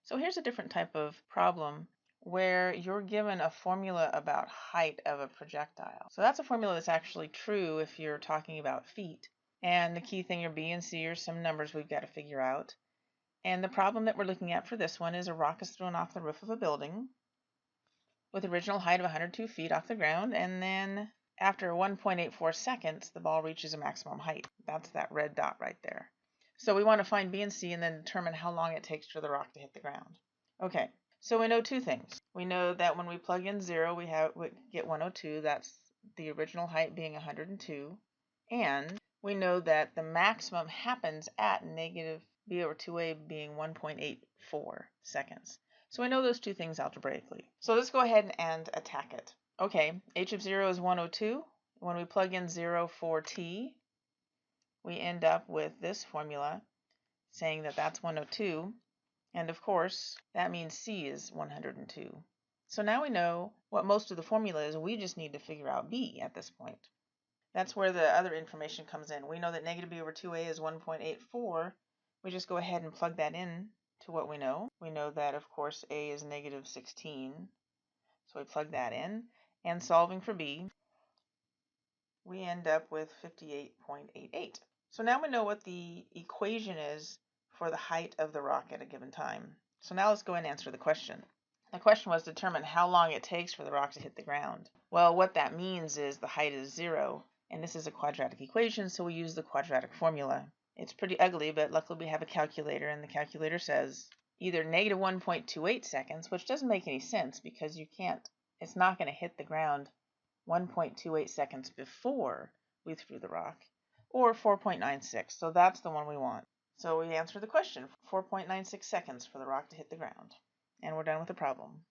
So here's a different type of problem where you're given a formula about height of a projectile. So that's a formula that's actually true if you're talking about feet. And the key thing are B and C are some numbers we've got to figure out. And the problem that we're looking at for this one is a rock is thrown off the roof of a building with original height of 102 feet off the ground, and then after 1.84 seconds, the ball reaches a maximum height. That's that red dot right there. So we want to find B and C and then determine how long it takes for the rock to hit the ground. Okay, so we know two things. We know that when we plug in 0, we get 102. That's the original height being 102. And we know that the maximum happens at negative b over 2a being 1.84 seconds. So we know those two things algebraically. So let's go ahead and attack it. Okay, h of 0 is 102. When we plug in 0 for t, we end up with this formula saying that that's 102. And of course, that means c is 102. So now we know what most of the formula is. We just need to figure out b at this point. That's where the other information comes in. We know that negative b over 2a is 1.84. We just go ahead and plug that in to what we know. We know that, of course, a is negative 16. So we plug that in. And solving for b, we end up with 58.88. So now we know what the equation is for the height of the rock at a given time. So now let's go and answer the question. The question was determine how long it takes for the rock to hit the ground. Well, what that means is the height is 0, and this is a quadratic equation, so we use the quadratic formula. It's pretty ugly, but luckily we have a calculator, and the calculator says either negative 1.28 seconds, which doesn't make any sense because it's not going to hit the ground 1.28 seconds before we threw the rock, or 4.96. So that's the one we want. So we answer the question, 4.96 seconds for the rock to hit the ground. And we're done with the problem.